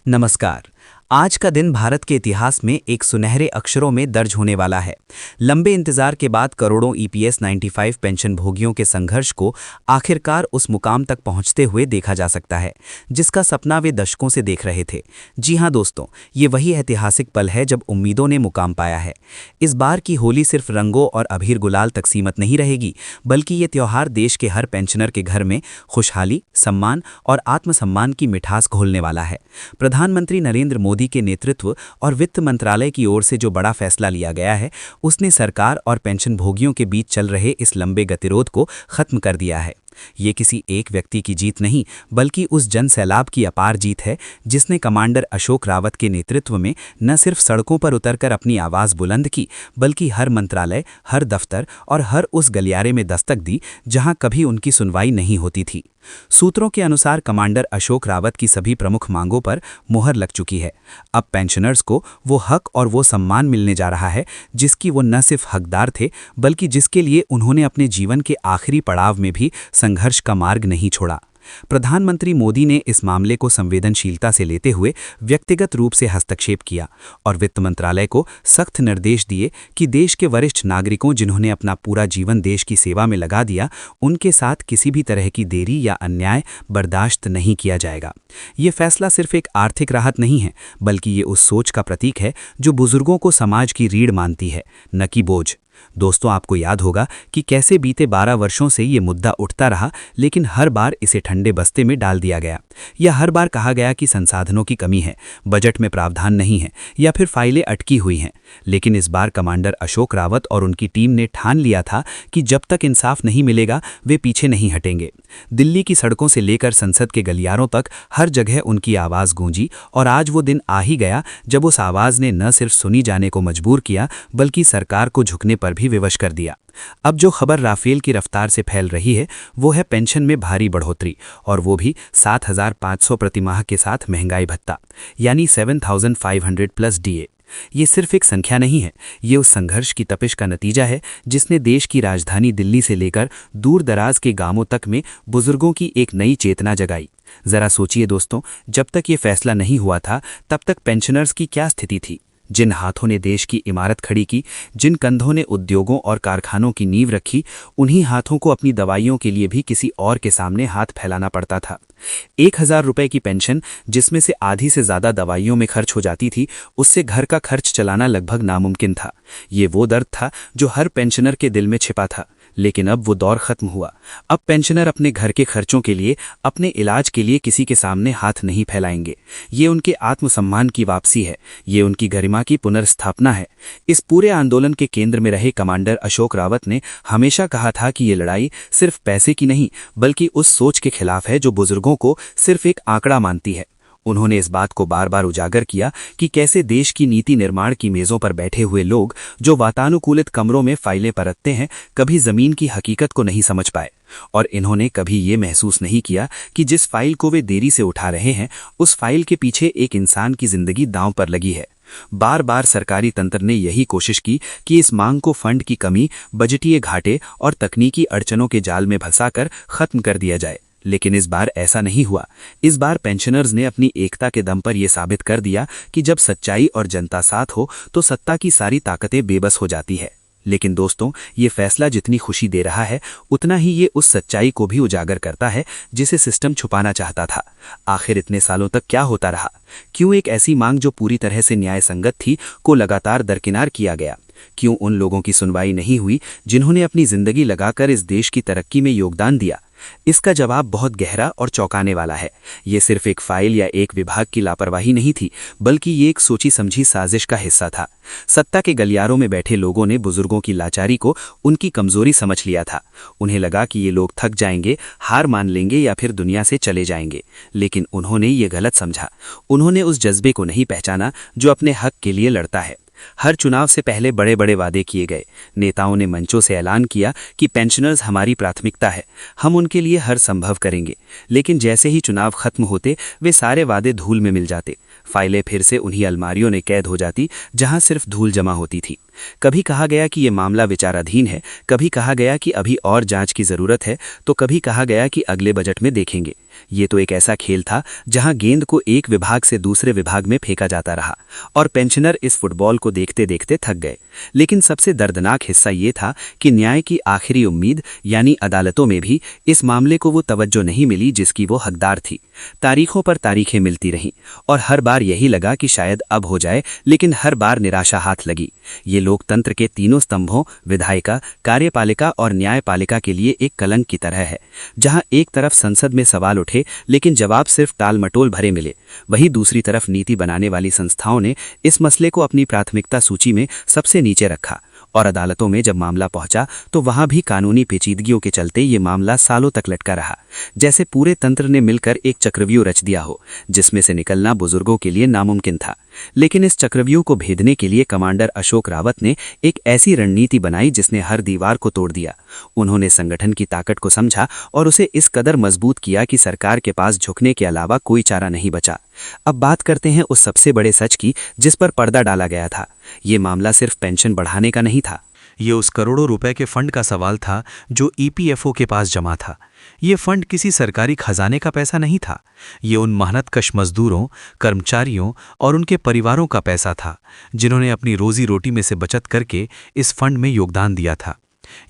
नमस्कार। आज का दिन भारत के इतिहास में एक सुनहरे अक्षरों में दर्ज होने वाला है। लंबे इंतजार के बाद करोड़ों ईपीएस 95 पेंशन भोगियों के संघर्ष को आखिरकार उस मुकाम तक पहुंचते हुए देखा जा सकता है जिसका सपना वे दशकों से देख रहे थे। जी हां दोस्तों, ये वही ऐतिहासिक पल है जब उम्मीदों ने मुकाम पाया है। इस बार की होली सिर्फ रंगों और अबीर गुलाल तक सीमित नहीं रहेगी, बल्कि ये त्यौहार देश के हर पेंशनर के घर में खुशहाली, सम्मान और आत्मसम्मान की मिठास घोलने वाला है। प्रधानमंत्री नरेंद्र मोदी के नेतृत्व और वित्त मंत्रालय की ओर से जो बड़ा फैसला लिया गया है, उसने सरकार और पेंशन भोगियों के बीच चल रहे इस लंबे गतिरोध को खत्म कर दिया है। ये किसी एक व्यक्ति की जीत नहीं, बल्कि उस जन सैलाब की अपार जीत है जिसने कमांडर अशोक रावत के नेतृत्व में न सिर्फ सड़कों पर उतरकर अपनी आवाज़ बुलंद की, बल्कि हर मंत्रालय, हर दफ्तर और हर उस गलियारे में दस्तक दी जहां कभी उनकी सुनवाई नहीं होती थी। सूत्रों के अनुसार कमांडर अशोक रावत की सभी प्रमुख मांगों पर मुहर लग चुकी है। अब पेंशनर्स को वो हक और वो सम्मान मिलने जा रहा है जिसकी वो न सिर्फ हकदार थे, बल्कि जिसके लिए उन्होंने अपने जीवन के आखिरी पड़ाव में भी संघर्ष का मार्ग नहीं छोड़ा। प्रधानमंत्री मोदी ने इस मामले को संवेदनशीलता से लेते हुए व्यक्तिगत रूप से हस्तक्षेप किया और वित्त मंत्रालय को सख्त निर्देश दिए कि देश के वरिष्ठ नागरिकों जिन्होंने अपना पूरा जीवन देश की सेवा में लगा दिया, उनके साथ किसी भी तरह की देरी या अन्याय बर्दाश्त नहीं किया जाएगा। ये फैसला सिर्फ एक आर्थिक राहत नहीं है, बल्कि ये उस सोच का प्रतीक है जो बुजुर्गों को समाज की रीढ़ मानती है, न कि बोझ। दोस्तों, आपको याद होगा कि कैसे बीते 12 वर्षों से ये मुद्दा उठता रहा, लेकिन हर बार इसे ठंडे बस्ते में डाल दिया गया या हर बार कहा गया कि संसाधनों की कमी है, बजट में प्रावधान नहीं है या फिर फाइलें अटकी हुई हैं। लेकिन इस बार कमांडर अशोक रावत और उनकी टीम ने ठान लिया था कि जब तक इंसाफ नहीं मिलेगा वे पीछे नहीं हटेंगे। दिल्ली की सड़कों से लेकर संसद के गलियारों तक हर जगह उनकी आवाज़ गूंजी और आज वो दिन आ ही गया जब उस आवाज़ ने न सिर्फ सुनी जाने को मजबूर किया, बल्कि सरकार को झुकने पर भी विवश कर दिया। अब जो खबर राफेल की रफ्तार से फैल रही है वो है पेंशन में भारी बढ़ोतरी, और वो भी 7,500 प्रतिमाह के साथ महंगाई भत्ता, यानी 7,500 प्लस डीए। ये सिर्फ एक संख्या नहीं है, ये उस संघर्ष की तपिश का नतीजा है जिसने देश की राजधानी दिल्ली से लेकर दूर दराज के गांवों तक में बुजुर्गों की एक नई चेतना जगाई। जरा सोचिए दोस्तों, जब तक ये फैसला नहीं हुआ था तब तक पेंशनर्स की क्या स्थिति थी। जिन हाथों ने देश की इमारत खड़ी की, जिन कंधों ने उद्योगों और कारखानों की नींव रखी, उन्हीं हाथों को अपनी दवाइयों के लिए भी किसी और के सामने हाथ फैलाना पड़ता था। 1,000 रुपए की पेंशन, जिसमें से आधी से ज्यादा दवाइयों में खर्च हो जाती थी, उससे घर का खर्च चलाना लगभग नामुमकिन था। ये वो दर्द था जो हर पेंशनर के दिल में छिपा था। लेकिन अब वो दौर खत्म हुआ। अब पेंशनर अपने घर के खर्चों के लिए, अपने इलाज के लिए किसी के सामने हाथ नहीं फैलाएंगे। ये उनके आत्मसम्मान की वापसी है, ये उनकी गरिमा की पुनर्स्थापना है। इस पूरे आंदोलन के केंद्र में रहे कमांडर अशोक रावत ने हमेशा कहा था कि ये लड़ाई सिर्फ पैसे की नहीं, बल्कि उस सोच के खिलाफ है जो बुजुर्गों को सिर्फ एक आंकड़ा मानती है। उन्होंने इस बात को बार बार उजागर किया कि कैसे देश की नीति निर्माण की मेज़ों पर बैठे हुए लोग जो वातानुकूलित कमरों में फाइलें परतते हैं, कभी ज़मीन की हकीकत को नहीं समझ पाए। और इन्होंने कभी ये महसूस नहीं किया कि जिस फाइल को वे देरी से उठा रहे हैं, उस फाइल के पीछे एक इंसान की जिंदगी दांव पर लगी है। बार बार सरकारी तंत्र ने यही कोशिश की कि इस मांग को फंड की कमी, बजटीय घाटे और तकनीकी अड़चनों के जाल में फंसाकर खत्म कर दिया जाए। लेकिन इस बार ऐसा नहीं हुआ। इस बार पेंशनर्स ने अपनी एकता के दम पर यह साबित कर दिया कि जब सच्चाई और जनता साथ हो तो सत्ता की सारी ताकतें बेबस हो जाती है। लेकिन दोस्तों, ये फैसला जितनी खुशी दे रहा है, उतना ही ये उस सच्चाई को भी उजागर करता है जिसे सिस्टम छुपाना चाहता था। आखिर इतने सालों तक क्या होता रहा? क्यों एक ऐसी मांग जो पूरी तरह से न्याय संगत थी को लगातार दरकिनार किया गया? क्यों उन लोगों की सुनवाई नहीं हुई जिन्होंने अपनी जिंदगी लगाकर इस देश की तरक्की में योगदान दिया? इसका जवाब बहुत गहरा और चौंकाने वाला है। ये सिर्फ एक फाइल या एक विभाग की लापरवाही नहीं थी, बल्कि ये एक सोची समझी साजिश का हिस्सा था। सत्ता के गलियारों में बैठे लोगों ने बुजुर्गों की लाचारी को उनकी कमजोरी समझ लिया था। उन्हें लगा कि ये लोग थक जाएंगे, हार मान लेंगे या फिर दुनिया से चले जाएंगे। लेकिन उन्होंने ये गलत समझा। उन्होंने उस जज्बे को नहीं पहचाना जो अपने हक के लिए लड़ता है। हर चुनाव से पहले बड़े बड़े वादे किए गए। नेताओं ने मंचों से ऐलान किया कि पेंशनर्स हमारी प्राथमिकता है, हम उनके लिए हर संभव करेंगे। लेकिन जैसे ही चुनाव खत्म होते, वे सारे वादे धूल में मिल जाते। फाइलें फिर से उन्हीं अलमारियों में कैद हो जाती जहां सिर्फ धूल जमा होती थी। कभी कहा गया कि ये मामला विचाराधीन है, कभी कहा गया कि अभी और जांच की जरूरत है, तो कभी कहा गया कि अगले बजट में देखेंगे। ये तो एक ऐसा खेल था जहां गेंद को एक विभाग से दूसरे विभाग में फेंका जाता रहा और पेंशनर इस फुटबॉल को देखते देखते थक गए। लेकिन सबसे दर्दनाक हिस्सा ये था कि न्याय की आखिरी उम्मीद यानी अदालतों में भी इस मामले को वो तवज्जो नहीं मिली जिसकी वो हकदार थी। तारीखों पर तारीखें मिलती रहीं और हर बार यही लगा कि शायद अब हो जाए, लेकिन हर बार निराशा हाथ लगी। ये लोकतंत्र के तीनों स्तंभों विधायिका, कार्यपालिका और न्यायपालिका के लिए एक कलंक की तरह है। जहां एक तरफ संसद में सवाल उठे लेकिन जवाब सिर्फ टालमटोल भरे मिले, वहीं दूसरी तरफ नीति बनाने वाली संस्थाओं ने इस मसले को अपनी प्राथमिकता सूची में सबसे नीचे रखा और अदालतों में जब मामला पहुंचा तो वहां भी कानूनी पेचीदगियों के चलते ये मामला सालों तक लटका रहा, जैसे पूरे तंत्र ने मिलकर एक चक्रव्यूह रच दिया हो जिसमें से निकलना बुजुर्गों के लिए नामुमकिन था। लेकिन इस चक्रव्यूह को भेदने के लिए कमांडर अशोक रावत ने एक ऐसी रणनीति बनाई जिसने हर दीवार को तोड़ दिया। उन्होंने संगठन की ताकत को समझा और उसे इस कदर मजबूत किया कि सरकार के पास झुकने के अलावा कोई चारा नहीं बचा। अब बात करते हैं उस सबसे बड़े सच की जिस पर पर्दा डाला गया था। ये मामला सिर्फ पेंशन बढ़ाने का नहीं था। ये उस करोड़ों रुपए के फंड का सवाल था जो ईपीएफओ के पास जमा था। ये फंड किसी सरकारी खजाने का पैसा नहीं था। ये उन मेहनतकश मजदूरों, कर्मचारियों और उनके परिवारों का पैसा था जिन्होंने अपनी रोजी रोटी में से बचत करके इस फंड में योगदान दिया था।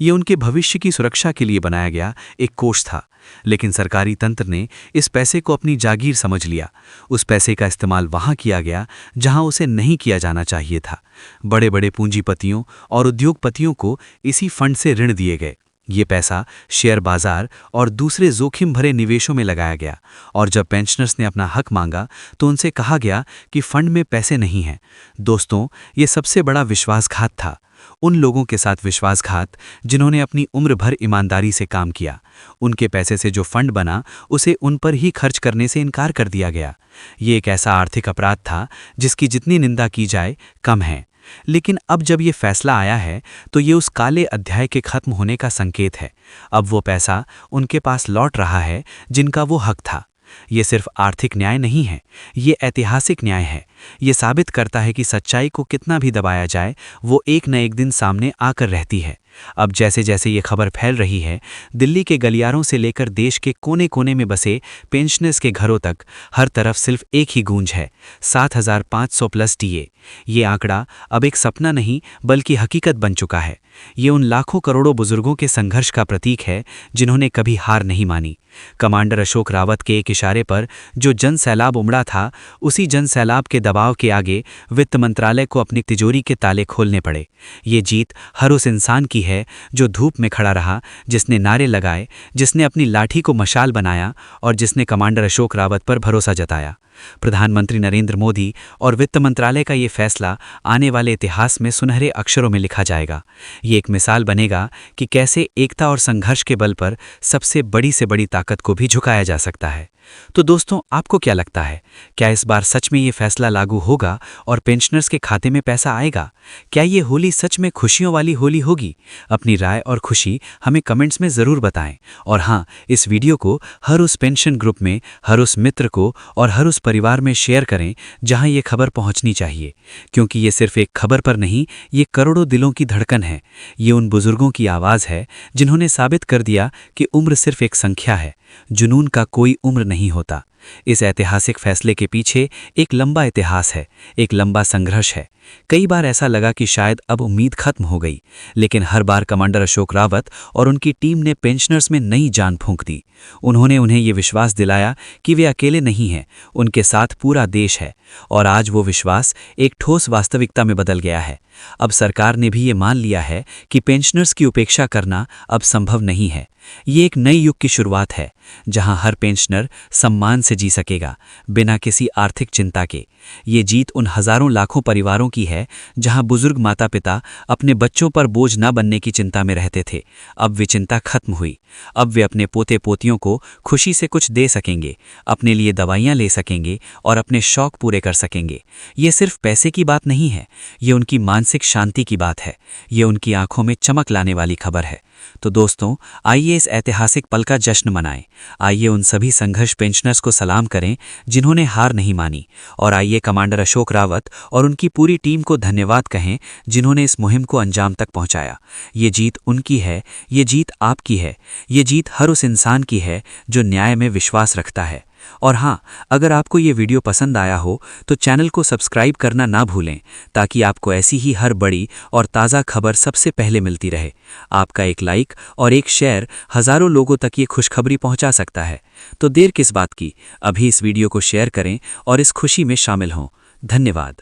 ये उनके भविष्य की सुरक्षा के लिए बनाया गया एक कोष था। लेकिन सरकारी तंत्र ने इस पैसे को अपनी जागीर समझ लिया। उस पैसे का इस्तेमाल वहां किया गया जहां उसे नहीं किया जाना चाहिए था। बड़े बड़े पूंजीपतियों और उद्योगपतियों को इसी फंड से ऋण दिए गए। ये पैसा शेयर बाजार और दूसरे जोखिम भरे निवेशों में लगाया गया और जब पेंशनर्स ने अपना हक मांगा तो उनसे कहा गया कि फंड में पैसे नहीं हैं। दोस्तों, ये सबसे बड़ा विश्वासघात था। उन लोगों के साथ विश्वासघात जिन्होंने अपनी उम्र भर ईमानदारी से काम किया। उनके पैसे से जो फंड बना उसे उन पर ही खर्च करने से इनकार कर दिया गया। ये एक ऐसा आर्थिक अपराध था जिसकी जितनी निंदा की जाए कम है। लेकिन अब जब ये फैसला आया है तो ये उस काले अध्याय के खत्म होने का संकेत है। अब वो पैसा उनके पास लौट रहा है जिनका वो हक था। ये सिर्फ आर्थिक न्याय नहीं है, ये ऐतिहासिक न्याय है। ये साबित करता है कि सच्चाई को कितना भी दबाया जाए वो एक न एक दिन सामने आकर रहती है। अब जैसे जैसे ये खबर फैल रही है, दिल्ली के गलियारों से लेकर देश के कोने कोने में बसे पेंशनर्स के घरों तक हर तरफ सिर्फ एक ही गूंज है, 7,500 प्लस टीए। ये आंकड़ा अब एक सपना नहीं बल्कि हकीकत बन चुका है। ये उन लाखों करोड़ों बुजुर्गों के संघर्ष का प्रतीक है जिन्होंने कभी हार नहीं मानी। कमांडर अशोक रावत के एक इशारे पर जो जन सैलाब उमड़ा था, उसी जन सैलाब के दबाव के आगे वित्त मंत्रालय को अपनी तिजोरी के ताले खोलने पड़े। ये जीत हर उस इंसान की है जो धूप में खड़ा रहा, जिसने नारे लगाए, जिसने अपनी लाठी को मशाल बनाया और जिसने कमांडर अशोक रावत पर भरोसा जताया। प्रधानमंत्री नरेंद्र मोदी और वित्त मंत्रालय का ये फैसला आने वाले इतिहास में सुनहरे अक्षरों में लिखा जाएगा। ये एक मिसाल बनेगा कि कैसे एकता और संघर्ष के बल पर सबसे बड़ी से बड़ी ताकत को भी झुकाया जा सकता है। तो दोस्तों, आपको क्या लगता है, क्या इस बार सच में ये फैसला लागू होगा और पेंशनर्स के खाते में पैसा आएगा? क्या ये होली सच में खुशियों वाली होली होगी? अपनी राय और खुशी हमें कमेंट्स में ज़रूर बताएं। और हाँ, इस वीडियो को हर उस पेंशन ग्रुप में, हर उस मित्र को और हर उस परिवार में शेयर करें जहां ये खबर पहुंचनी चाहिए, क्योंकि ये सिर्फ एक खबर पर नहीं, ये करोड़ों दिलों की धड़कन है। ये उन बुजुर्गों की आवाज़ है जिन्होंने साबित कर दिया कि उम्र सिर्फ एक संख्या है, जुनून का कोई उम्र नहीं होता। इस ऐतिहासिक फैसले के पीछे एक लंबा इतिहास है, एक लंबा संघर्ष है। कई बार ऐसा लगा कि शायद अब उम्मीद खत्म हो गई, लेकिन हर बार कमांडर अशोक रावत और उनकी टीम ने पेंशनर्स में नई जान फूंक दी। उन्होंने उन्हें ये विश्वास दिलाया कि वे अकेले नहीं हैं, उनके साथ पूरा देश है। और आज वो विश्वास एक ठोस वास्तविकता में बदल गया है। अब सरकार ने भी ये मान लिया है कि पेंशनर्स की उपेक्षा करना अब संभव नहीं है। ये एक नई युग की शुरुआत है जहां हर पेंशनर सम्मान से जी सकेगा, बिना किसी आर्थिक चिंता के। ये जीत उन हजारों लाखों परिवारों की है जहां बुजुर्ग माता पिता अपने बच्चों पर बोझ न बनने की चिंता में रहते थे। अब वे चिंता खत्म हुई। अब वे अपने पोते पोतियों को खुशी से कुछ दे सकेंगे, अपने लिए दवाइयाँ ले सकेंगे और अपने शौक पूरे कर सकेंगे। ये सिर्फ पैसे की बात नहीं है, ये उनकी मानसिक शांति की बात है। ये उनकी आंखों में चमक लाने वाली खबर है। तो दोस्तों, आइए इस ऐतिहासिक पल का जश्न मनाएं। आइए उन सभी संघर्ष पेंशनर्स को सलाम करें जिन्होंने हार नहीं मानी, और आइए कमांडर अशोक रावत और उनकी पूरी टीम को धन्यवाद कहें जिन्होंने इस मुहिम को अंजाम तक पहुंचाया। ये जीत उनकी है, ये जीत आपकी है, ये जीत हर उस इंसान की है जो न्याय में विश्वास रखता है। और हाँ, अगर आपको ये वीडियो पसंद आया हो तो चैनल को सब्सक्राइब करना ना भूलें, ताकि आपको ऐसी ही हर बड़ी और ताज़ा खबर सबसे पहले मिलती रहे। आपका एक लाइक और एक शेयर हज़ारों लोगों तक ये खुशखबरी पहुंचा सकता है। तो देर किस बात की, अभी इस वीडियो को शेयर करें और इस खुशी में शामिल हों। धन्यवाद।